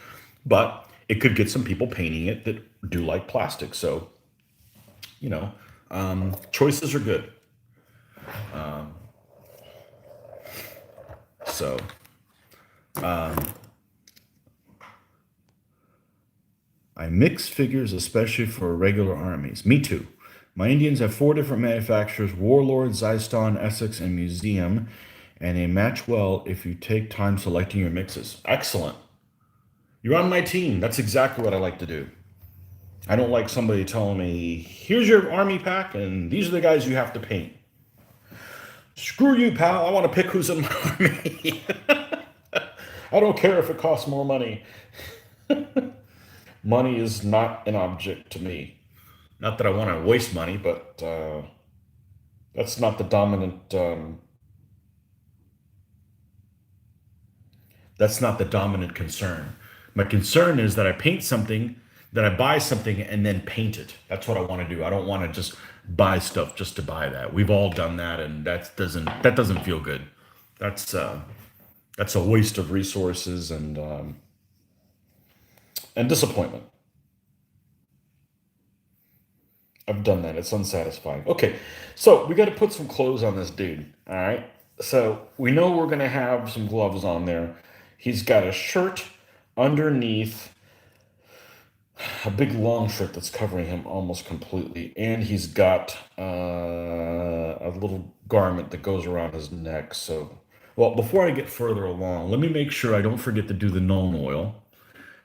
But it could get some people painting it that do like plastic. So you know, choices are good. So I mix figures, especially for regular armies. Me too. My Indians have 4 different manufacturers: Warlord, Zyston, Essex, and Museum, and they match well if you take time selecting your mixes. Excellent. You're on my team. That's exactly what I like to do. I don't like somebody telling me, here's your army pack, and these are the guys you have to paint. Screw you, pal. I want to pick who's in my army. I don't care if it costs more money. Money is not an object to me. Not that I want to waste money, but that's not the dominant. That's not the dominant concern. My concern is that I paint something, that I buy something, and then paint it. That's what I want to do. I don't want to just buy stuff just to buy that. We've all done that, and that doesn't feel good. That's that's a waste of resources and disappointment. I've done that. It's unsatisfying. Okay, so we got to put some clothes on this dude. All right. So we know we're gonna have some gloves on there. He's got a shirt underneath a big long shirt that's covering him almost completely, and he's got a little garment that goes around his neck. So, well, before I get further along, let me make sure I don't forget to do the Nuln Oil,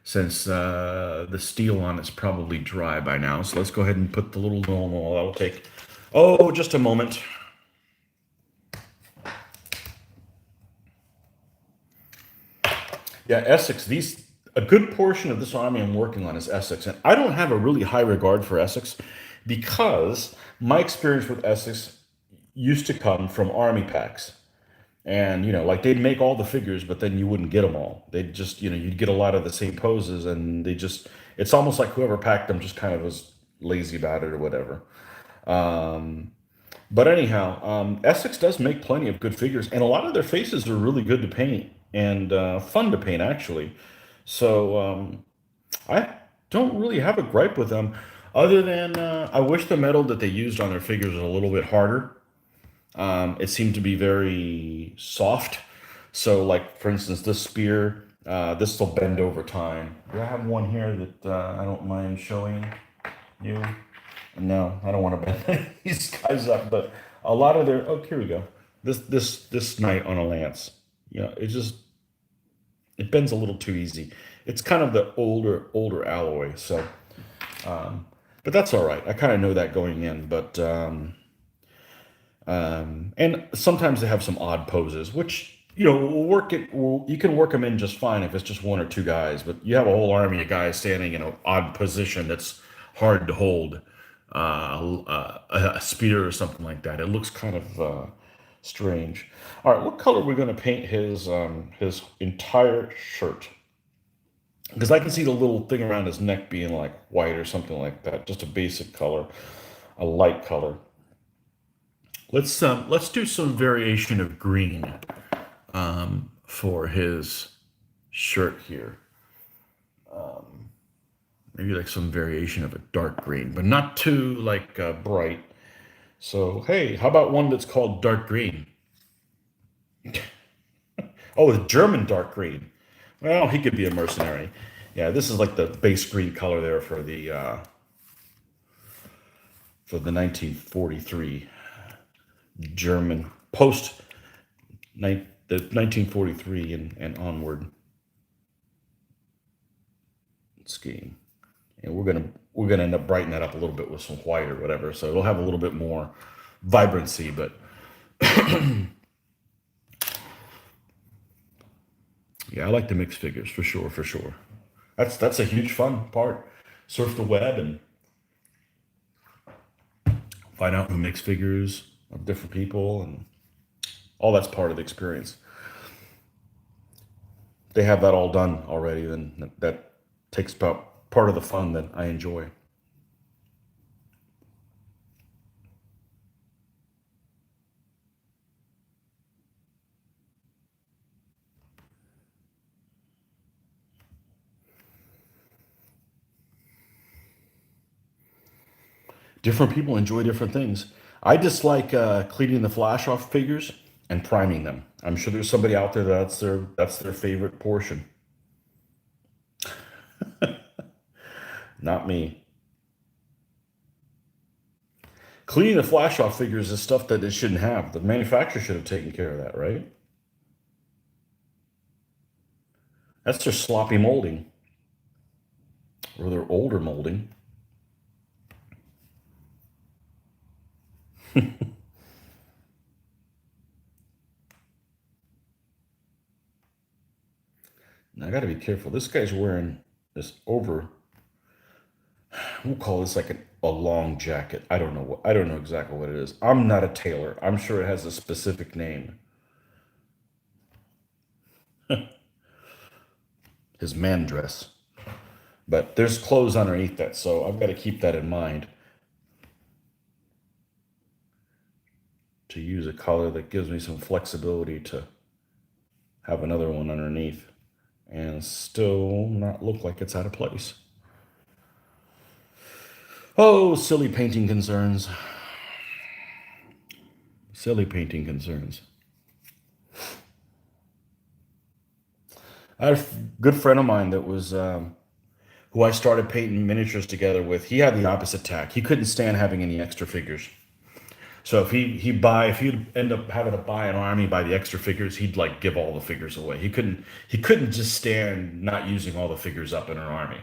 since the steel on it's probably dry by now. So let's go ahead and put the little Nuln Oil. That'll take, oh, just a moment. Yeah, Essex. A good portion of this army I'm working on is Essex, and I don't have a really high regard for Essex because my experience with Essex used to come from army packs, and like they'd make all the figures, but then you wouldn't get them all. They'd just, you'd get a lot of the same poses, and it's almost like whoever packed them just kind of was lazy about it or whatever. Um, but anyhow, Essex does make plenty of good figures, and a lot of their faces are really good to paint and fun to paint, actually. So I don't really have a gripe with them, other than I wish the metal that they used on their figures was a little bit harder. It seemed to be very soft. So, like for instance, this spear, this will bend over time. Do I have one here that I don't mind showing you? No, I don't want to bend these guys up, but a lot of their, oh, here we go. This knight on a lance. It bends a little too easy. It's kind of the older alloy, so but that's all right. I kind of know that going in, but and sometimes they have some odd poses, which will work it. You can work them in just fine if it's just one or two guys, but you have a whole army of guys standing in an odd position that's hard to hold. A spear or something like that. It looks kind of strange. All right, what color are we going to paint his entire shirt? Because I can see the little thing around his neck being like white or something like that. Just a basic color, a light color. Let's do some variation of green for his shirt here. Maybe like some variation of a dark green, but not too like bright. So hey, how about one that's called dark green? Oh, a German dark green. Well, he could be a mercenary. Yeah, this is like the base green color there for the 1943 German post the 1943 and onward scheme. And we're gonna end up brightening that up a little bit with some white or whatever, so it'll have a little bit more vibrancy. But yeah, I like the mixed figures for sure, for sure. That's a huge fun part. Surf the web and find out who makes figures of different people, and all that's part of the experience. They have that all done already, then that takes about part of the fun that I enjoy. Different people enjoy different things. I dislike cleaning the flash off figures and priming them. I'm sure there's somebody out there that's their favorite portion. Not me. Cleaning the flash off figures is stuff that it shouldn't have. The manufacturer should have taken care of that, right? That's their sloppy molding or their older molding. Now I got to be careful. This guy's wearing this over. We'll call this like a long jacket. I don't know I don't know exactly what it is. I'm not a tailor. I'm sure it has a specific name. His man dress. But there's clothes underneath that, so I've got to keep that in mind to use a color that gives me some flexibility to have another one underneath and still not look like it's out of place. Oh, silly painting concerns. Silly painting concerns. I had a good friend of mine that was who I started painting miniatures together with, he had the opposite tack. He couldn't stand having any extra figures. So if he'd end up having to buy an army by the extra figures, he'd like give all the figures away. He couldn't just stand not using all the figures up in an army.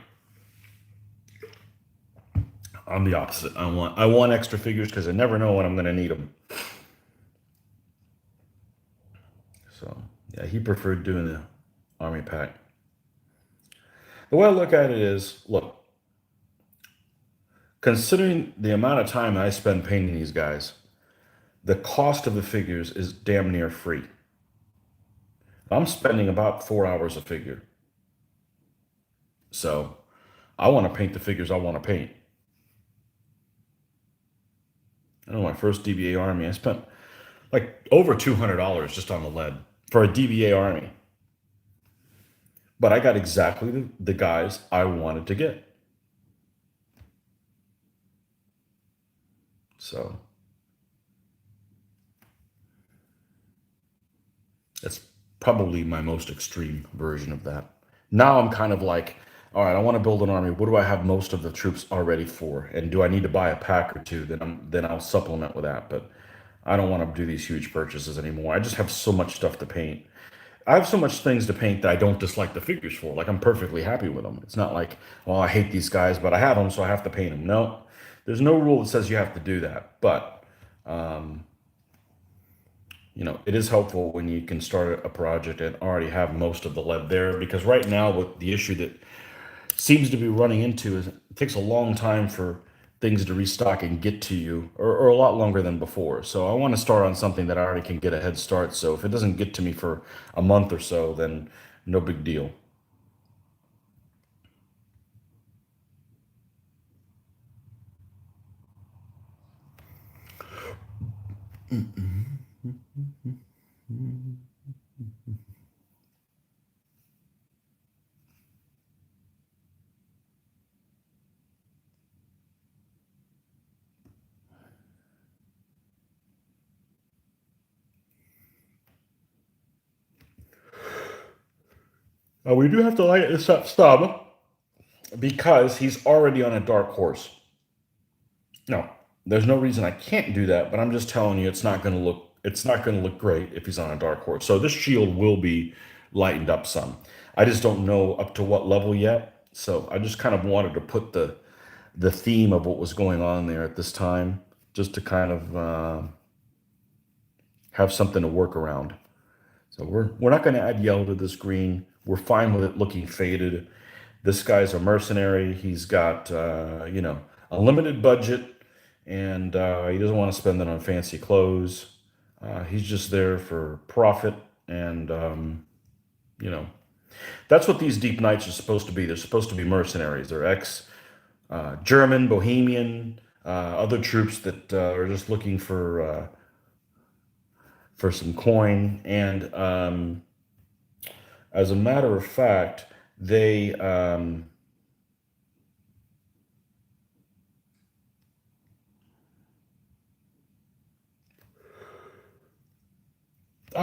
I'm the opposite. I want extra figures because I never know when I'm going to need them. So yeah, he preferred doing the army pack. The way I look at it is, look, considering the amount of time I spend painting these guys, the cost of the figures is damn near free. I'm spending about 4 hours a figure. So I want to paint the figures I want to paint. I know my first DBA army, I spent like over $200 just on the lead for a DBA army. But I got exactly the guys I wanted to get. So that's probably my most extreme version of that. Now I'm kind of like, all right, I want to build an army. What do I have most of the troops already for? And do I need to buy a pack or two? Then I'll supplement with that. But I don't want to do these huge purchases anymore. I just have so much stuff to paint. I have so much things to paint that I don't dislike the figures for. Like I'm perfectly happy with them. It's not like, well, I hate these guys, but I have them, so I have to paint them. No, there's no rule that says you have to do that. But it is helpful when you can start a project and already have most of the lead there. Because right now, with the issue that seems to be running into is it takes a long time for things to restock and get to you, or a lot longer than before. So I want to start on something that I already can get a head start. So if it doesn't get to me for a month or so, then no big deal. We do have to light this up stub because he's already on a dark horse. No, there's no reason I can't do that, but I'm just telling you it's not going to look great if he's on a dark horse. So this shield will be lightened up some. I just don't know up to what level yet. So I just kind of wanted to put the theme of what was going on there at this time, just to kind of have something to work around. So we're not going to add yellow to this green. We're fine with it looking faded. This guy's a mercenary. He's got a limited budget, and he doesn't want to spend it on fancy clothes. He's just there for profit, and you know that's what these deep knights are supposed to be. They're supposed to be mercenaries. They're ex German, Bohemian, other troops that are just looking for some coin. And as a matter of fact, they I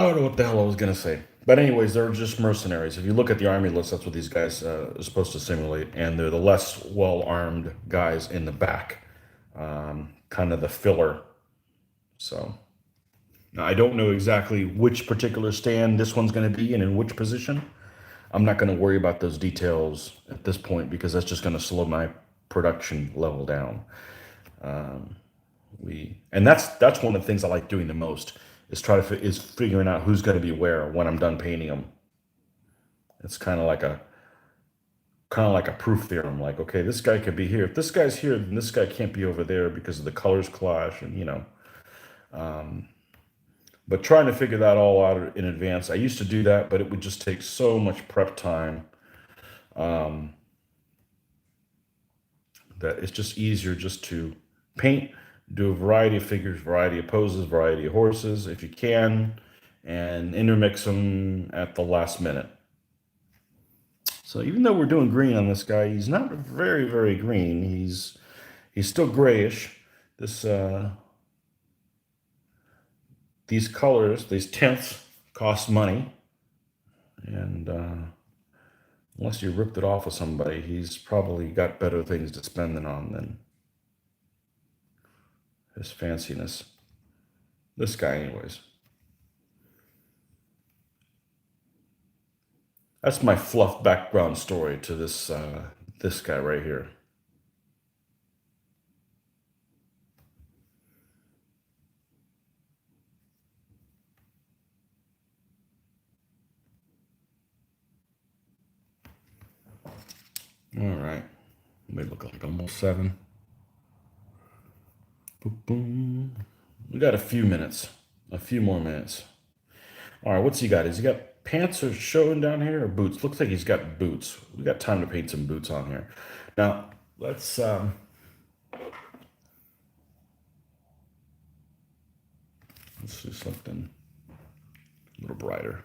don't know what the hell I was gonna say. But anyways, they're just mercenaries. If you look at the army list, that's what these guys are supposed to simulate, and they're the less well-armed guys in the back, kind of the filler. So now I don't know exactly which particular stand this one's going to be in which position. I'm not going to worry about those details at this point because that's just going to slow my production level down. And that's one of the things I like doing the most is figuring out who's going to be where when I'm done painting them. It's kind of like a proof theorem. Like, okay, this guy could be here. If this guy's here, then this guy can't be over there because of the colors clash, and But trying to figure that all out in advance, I used to do that, but it would just take so much prep time that it's just easier just to paint, do a variety of figures, variety of poses, variety of horses if you can, and intermix them at the last minute. So even though we're doing green on this guy, he's not very, very green. He's still grayish. This These colors, these tints cost money, and Unless you ripped it off of somebody, he's probably got better things to spend it on than his fanciness. This guy, anyways. That's my fluff background story to this guy right here. All right. May look like almost 7. Boom, boom. We got a few minutes. A few more minutes. All right, what's he got? Has he got pants or showing down here or boots? Looks like he's got boots. We got time to paint some boots on here. Now, let's do something a little brighter.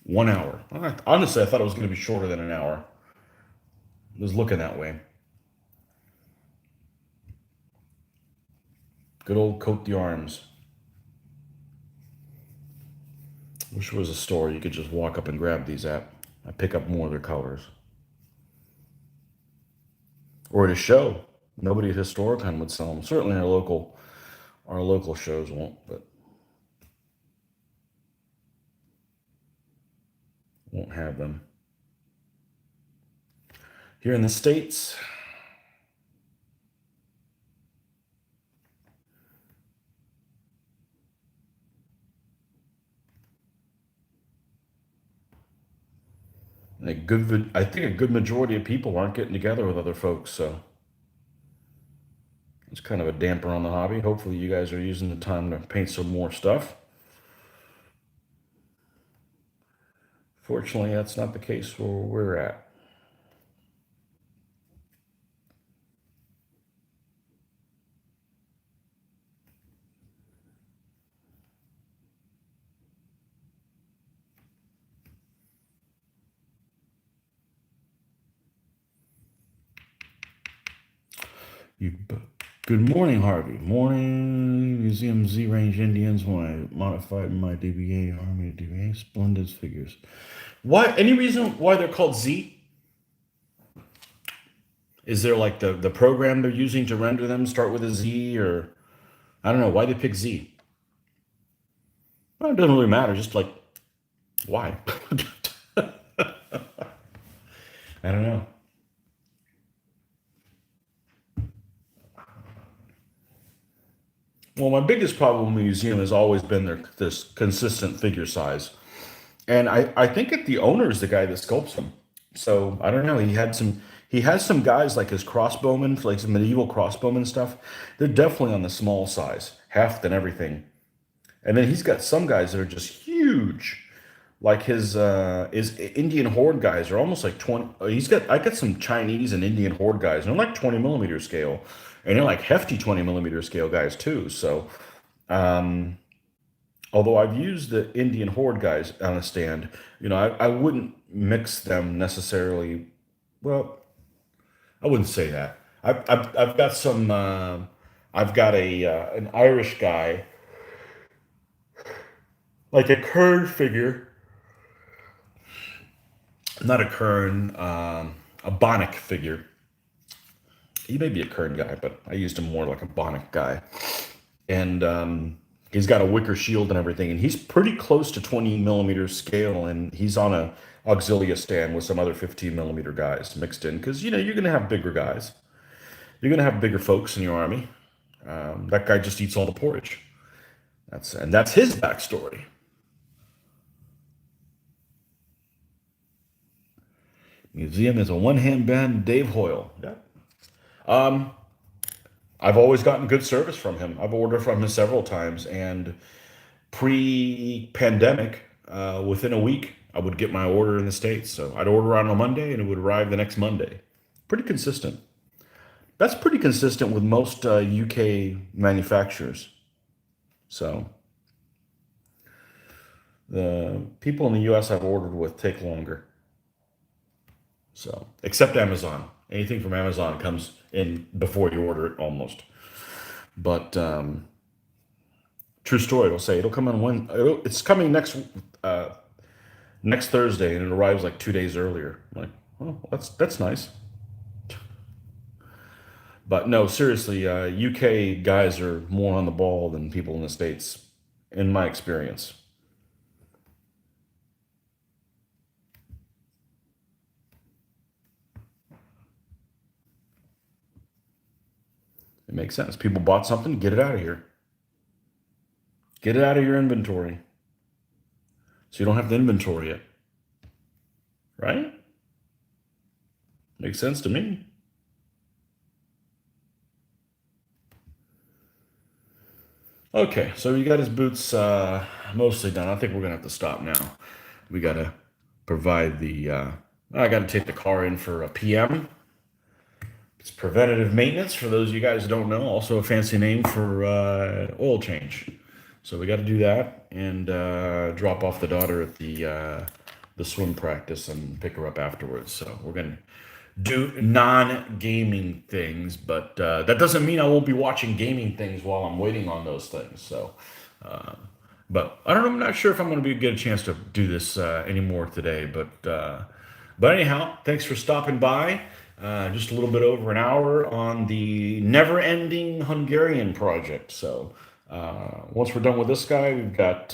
1 hour. Honestly, I thought it was going to be shorter than an hour. It was looking that way. Good old coat d'arms. Wish there was a store you could just walk up and grab these at. I pick up more of their colors. Or at a show. Nobody at Historicon would sell them. Certainly our local shows won't, but won't have them. Here in the States, I think a good majority of people aren't getting together with other folks, so it's kind of a damper on the hobby. Hopefully, you guys are using the time to paint some more stuff. Fortunately, that's not the case where we're at. You, good morning, Harvey. Morning, Museum Z Range Indians. When I modified my DBA Army DBA, splendid figures. Why? Any reason why they're called Z? Is there like the program they're using to render them start with a Z, or I don't know why they pick Z? Well, it doesn't really matter. Just like why? I don't know. Well, my biggest problem in the museum has always been this consistent figure size. And I think that the owner is the guy that sculpts them. So I don't know. He has some guys like his crossbowmen, like some medieval crossbowmen stuff. They're definitely on the small size, half than everything. And then he's got some guys that are just huge. Like his Indian horde guys are almost like 20. I got some Chinese and Indian horde guys, and they're like 20 millimeter scale. And they're like hefty 20 millimeter scale guys too. So although I've used the Indian horde guys on a stand, I wouldn't mix them necessarily. Well, I wouldn't say that. I've got some. I've got an Irish guy, like a Kern figure, not a Kern, a Bonnick figure. He may be a Kern guy, but I used him more like a Bonnick guy. And he's got a wicker shield and everything, and he's pretty close to 20 millimeter scale, and he's on a auxilia stand with some other 15 millimeter guys mixed in because you're gonna have bigger guys, you're gonna have bigger folks in your army. That guy just eats all the porridge. That's his backstory. Museum is a one-hand band, Dave Hoyle. Yeah. Um, I've always gotten good service from him. I've ordered from him several times, and pre-pandemic, within a week, I would get my order in the States. So I'd order on a Monday and it would arrive the next Monday. Pretty consistent. That's pretty consistent with most UK manufacturers. So the people in the US I've ordered with take longer. So, except Amazon. Anything from Amazon comes in before you order it almost. But True story. It'll come on it's coming uh, next Thursday, and it arrives like 2 days earlier. I'm like, oh, that's nice. But no, seriously, UK guys are more on the ball than people in the States, in my experience. It makes sense. People bought something, get it out of here. Get it out of your inventory, so you don't have to inventory it. Right? Makes sense to me. Okay, so you got his boots mostly done. I think we're gonna have to stop now. We gotta provide the. I gotta take the car in for a PM. It's preventative maintenance for those of you guys who don't know. Also a fancy name for oil change. So we got to do that and drop off the daughter at the swim practice and pick her up afterwards. So we're gonna do non-gaming things, but that doesn't mean I won't be watching gaming things while I'm waiting on those things. So, uh, but I don't know. I'm not sure if I'm going to get a chance to do this anymore today. But anyhow, thanks for stopping by. Just a little bit over an hour on the never-ending Hungarian project. So once we're done with this guy, we've got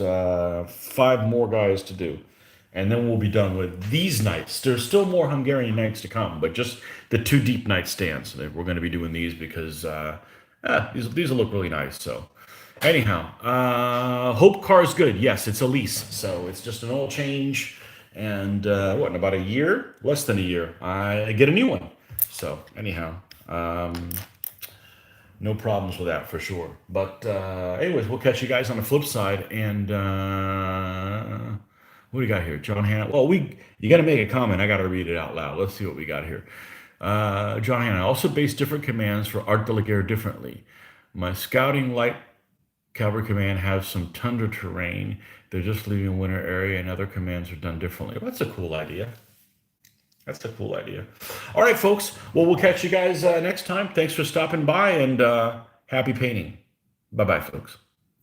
5 more guys to do, and then we'll be done with these nights. There's still more Hungarian nights to come, but just the 2 deep night stands. We're going to be doing these because these will look really nice. So anyhow, Hope Car's good. Yes, it's a lease, so it's just an oil change. And in about a year, less than a year, I get a new one. So anyhow, no problems with that for sure. But anyways, we'll catch you guys on the flip side. And what do you got here, John Hannah? Well, you got to make a comment. I got to read it out loud. Let's see what we got here. John Hannah also base different commands for Art de la Guerre differently. My scouting light cavalry command has some tundra terrain. They're just leaving winter area, and other commands are done differently. Well, that's a cool idea. That's a cool idea. All right, folks. Well, we'll catch you guys next time. Thanks for stopping by, and happy painting. Bye-bye, folks.